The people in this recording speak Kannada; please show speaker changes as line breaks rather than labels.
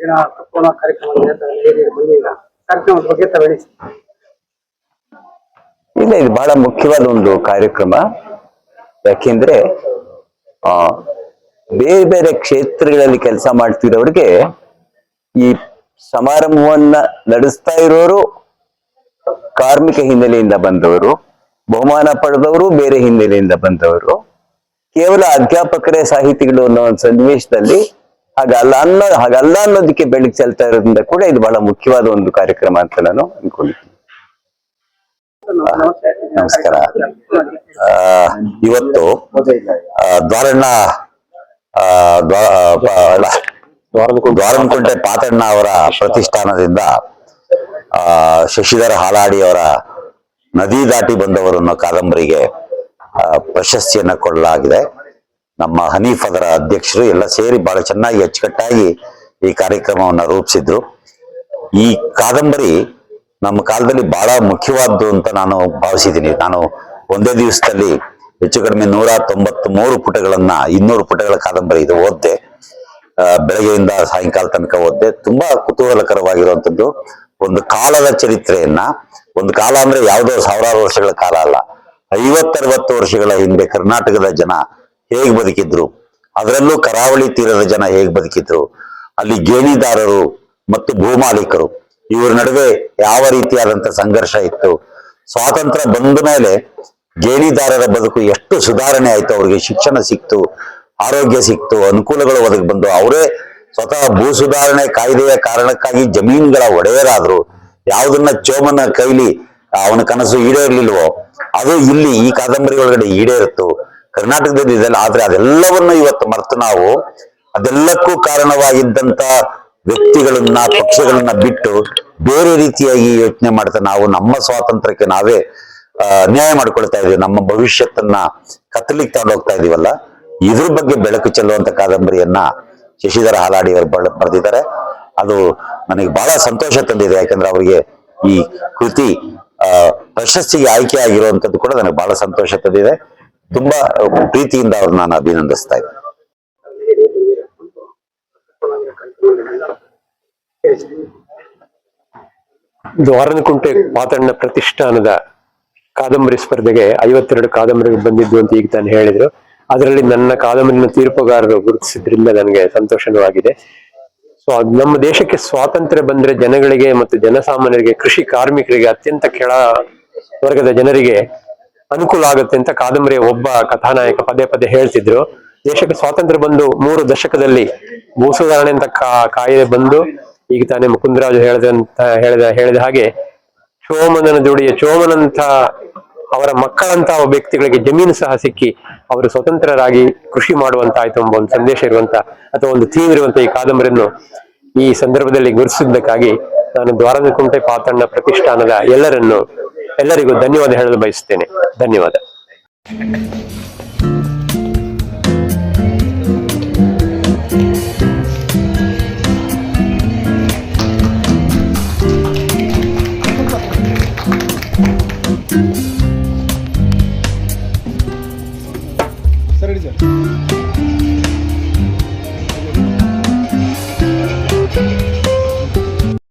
ದಿನ ತಪ್ಪೋಣ ಕಾರ್ಯಕ್ರಮ ಕಾರ್ಯಕ್ರಮದ ಬಗ್ಗೆ ತಗೊಳ್ಳಿ.
ಇಲ್ಲ, ಇದು ಬಹಳ ಮುಖ್ಯವಾದ ಒಂದು ಕಾರ್ಯಕ್ರಮ. ಯಾಕೆಂದ್ರೆ ಬೇರೆ ಬೇರೆ ಕ್ಷೇತ್ರಗಳಲ್ಲಿ ಕೆಲಸ ಮಾಡ್ತಿರೋರಿಗೆ ಈ ಸಮಾರಂಭವನ್ನ ನಡೆಸ್ತಾ ಇರೋರು ಕಾರ್ಮಿಕ ಹಿನ್ನೆಲೆಯಿಂದ ಬಂದವರು, ಬಹುಮಾನ ಪಡೆದವರು ಬೇರೆ ಹಿನ್ನೆಲೆಯಿಂದ ಬಂದವರು, ಕೇವಲ ಅಧ್ಯಾಪಕರೇ ಸಾಹಿತಿಗಳು ಅನ್ನೋ ಒಂದು ಸನ್ನಿವೇಶದಲ್ಲಿ ಹಾಗಲ್ಲ ಅನ್ನೋದಕ್ಕೆ ಬೆಳಕು ಚೆಲ್ತಾ ಇರೋದ್ರಿಂದ ಕೂಡ ಇದು ಬಹಳ ಮುಖ್ಯವಾದ ಒಂದು ಕಾರ್ಯಕ್ರಮ ಅಂತ ನಾನು ಅನ್ಕೊಂಡಿದ್ದೀನಿ. ನಮಸ್ಕಾರ. ಇವತ್ತು ದ್ವಾರನಕುಂಟೆ ಪಾತಣ್ಣ ಅವರ ಪ್ರತಿಷ್ಠಾನದಿಂದ ಶಶಿಧರ ಹಾಲಾಡಿ ಅವರ ನದಿ ದಾಟಿ ಬಂದವರು ಅನ್ನೋ ಕಾದಂಬರಿಗೆ ಪ್ರಶಸ್ತಿಯನ್ನ ಕೊಡಲಾಗಿದೆ. ನಮ್ಮ ಹನೀಫ್ ಅದರ ಅಧ್ಯಕ್ಷರು ಎಲ್ಲ ಸೇರಿ ಬಹಳ ಚೆನ್ನಾಗಿ ಅಚ್ಚುಕಟ್ಟಾಗಿ ಈ ಕಾರ್ಯಕ್ರಮವನ್ನ ರೂಪಿಸಿದ್ರು. ಈ ಕಾದಂಬರಿ ನಮ್ಮ ಕಾಲದಲ್ಲಿ ಬಹಳ ಮುಖ್ಯವಾದ್ದು ಅಂತ ನಾನು ಭಾವಿಸಿದ್ದೀನಿ. ನಾನು ಒಂದೇ ದಿವಸದಲ್ಲಿ ಹೆಚ್ಚು ಕಡಿಮೆ 193 ಪುಟಗಳನ್ನ 200 ಪುಟಗಳ ಕಾದಂಬರಿ ಇದು ಓದ್ದೆ. ಬೆಳಗ್ಗೆಯಿಂದ ಸಾಯಂಕಾಲ ತನಕ ಓದ್ದೆ. ತುಂಬಾ ಕುತೂಹಲಕರವಾಗಿರುವಂತದ್ದು. ಒಂದು ಕಾಲದ ಚರಿತ್ರೆಯನ್ನ, ಒಂದು ಕಾಲ ಅಂದ್ರೆ ಯಾವುದೋ ಸಾವಿರಾರು ವರ್ಷಗಳ ಕಾಲ ಅಲ್ಲ, 50-60 ವರ್ಷಗಳ ಹಿಂದೆ ಕರ್ನಾಟಕದ ಜನ ಹೇಗ್ ಬದುಕಿದ್ರು, ಅದರಲ್ಲೂ ಕರಾವಳಿ ತೀರದ ಜನ ಹೇಗ್ ಬದುಕಿದ್ರು, ಅಲ್ಲಿ ಗೇಣಿದಾರರು ಮತ್ತು ಭೂಮಾಲೀಕರು ಇವರ ನಡುವೆ ಯಾವ ರೀತಿಯಾದಂತ ಸಂಘರ್ಷ ಇತ್ತು, ಸ್ವಾತಂತ್ರ್ಯ ಬಂದ ಮೇಲೆ ಗೇಣಿದಾರರ ಬದುಕು ಎಷ್ಟು ಸುಧಾರಣೆ ಆಯ್ತು, ಅವ್ರಿಗೆ ಶಿಕ್ಷಣ ಸಿಕ್ತು, ಆರೋಗ್ಯ ಸಿಕ್ತು, ಅನುಕೂಲಗಳು ಒದಗಿ ಬಂದು ಅವರೇ ಸ್ವತಃ ಭೂ ಸುಧಾರಣೆ ಕಾಯ್ದೆಯ ಕಾರಣಕ್ಕಾಗಿ ಜಮೀನುಗಳ ಒಡೆಯರಾದ್ರು. ಯಾವುದನ್ನ ಚೋಮನ ಕೈಲಿ ಅವನ ಕನಸು ಈಡೇರ್ಲಿಲ್ವೋ ಅದು ಇಲ್ಲಿ ಈ ಕಾದಂಬರಿ ಒಳಗಡೆ ಈಡೇರಿತ್ತು. ಕರ್ನಾಟಕದಲ್ಲಿ ಇದೆಲ್ಲ ಆದ್ರೆ ಅದೆಲ್ಲವನ್ನು ಇವತ್ತು ಮರೆತು ನಾವು ಅದೆಲ್ಲಕ್ಕೂ ಕಾರಣವಾಗಿದ್ದಂತ ವ್ಯಕ್ತಿಗಳನ್ನ ಪಕ್ಷಗಳನ್ನ ಬಿಟ್ಟು ಬೇರೆ ರೀತಿಯಾಗಿ ಯೋಚನೆ ಮಾಡ್ತಾ ನಾವು ನಮ್ಮ ಸ್ವಾತಂತ್ರ್ಯಕ್ಕೆ ನಾವೇ ಅನ್ಯಾಯ ಮಾಡ್ಕೊಳ್ತಾ ಇದೀವಿ, ನಮ್ಮ ಭವಿಷ್ಯತ್ತನ್ನ ಕತ್ತಲಿಗೆ ತಗೊಂಡು ಹೋಗ್ತಾ ಇದೀವಲ್ಲ. ಇದ್ರ ಬಗ್ಗೆ ಬೆಳಕು ಚೆಲ್ಲುವಂತ ಕಾದಂಬರಿಯನ್ನ ಶಶಿಧರ ಹಾಲಾಡಿ ಅವರು ಬರೆದಿದ್ದಾರೆ. ಅದು ನನಗೆ ಬಹಳ ಸಂತೋಷ ತಂದಿದೆ. ಯಾಕಂದ್ರೆ ಅವರಿಗೆ ಈ ಕೃತಿ ಪ್ರಶಸ್ತಿಗೆ ಆಯ್ಕೆ ಆಗಿರುವಂತದ್ದು ಕೂಡ ನನಗೆ ಬಹಳ ಸಂತೋಷ ತಂದಿದೆ. ತುಂಬಾ ಪ್ರೀತಿಯಿಂದ ಅವ್ರು ನಾನು ಅಭಿನಂದಿಸ್ತಾ ಇದ್ದೇನೆ.
ದ್ವಾರನಕುಂಟೆ ಪಾತಣ್ಣ ಪ್ರತಿಷ್ಠಾನದ ಕಾದಂಬರಿ ಸ್ಪರ್ಧೆಗೆ 52 ಕಾದಂಬರಿಗಳು ಬಂದಿದ್ದು ಅಂತ ಈಗ ತಾನು ಹೇಳಿದ್ರು. ಅದರಲ್ಲಿ ನನ್ನ ಕಾದಂಬರಿನ ತೀರ್ಪುಗಾರರು ಗುರುತಿಸಿದ್ರಿಂದ ನನಗೆ ಸಂತೋಷನೂ ಆಗಿದೆ. ಸೊ ನಮ್ಮ ದೇಶಕ್ಕೆ ಸ್ವಾತಂತ್ರ್ಯ ಬಂದ್ರೆ ಜನಗಳಿಗೆ ಮತ್ತು ಜನಸಾಮಾನ್ಯರಿಗೆ, ಕೃಷಿ ಕಾರ್ಮಿಕರಿಗೆ, ಅತ್ಯಂತ ಕೆಳ ವರ್ಗದ ಜನರಿಗೆ ಅನುಕೂಲ ಆಗುತ್ತೆ ಅಂತ ಕಾದಂಬರಿಯ ಒಬ್ಬ ಕಥಾನಾಯಕ ಪದೇ ಪದೇ ಹೇಳ್ತಿದ್ರು. ದೇಶಕ್ಕೆ ಸ್ವಾತಂತ್ರ್ಯ ಬಂದು 3 ದಶಕದಲ್ಲಿ ಭೂ ಸುಧಾರಣೆ ಅಂತ ಕಾಯ್ದೆ ಬಂದು ಈಗ ತಾನೇ ಮುಕುಂದರಾಜು ಹೇಳಿದ ಹಾಗೆ ಚೋಮನಂತ ಅವರ ಮಕ್ಕಳಂತ ವ್ಯಕ್ತಿಗಳಿಗೆ ಜಮೀನು ಸಹ ಸಿಕ್ಕಿ ಅವರು ಸ್ವತಂತ್ರರಾಗಿ ಕೃಷಿ ಮಾಡುವಂತಾಯ್ತು ಎಂಬ ಒಂದು ಸಂದೇಶ ಇರುವಂತ ಅಥವಾ ಒಂದು ಥೀಮ್ ಇರುವಂತ ಈ ಕಾದಂಬರಿಯನ್ನು ಈ ಸಂದರ್ಭದಲ್ಲಿ ಗುರುತಿಸಿದ್ದಕ್ಕಾಗಿ ನಾನು ದ್ವಾರನಕುಂಟೆ ಪಾತಣ್ಣ ಪ್ರತಿಷ್ಠಾನದ ಎಲ್ಲರಿಗೂ ಧನ್ಯವಾದ ಹೇಳಲು ಬಯಸುತ್ತೇನೆ. ಧನ್ಯವಾದ.
Thank you.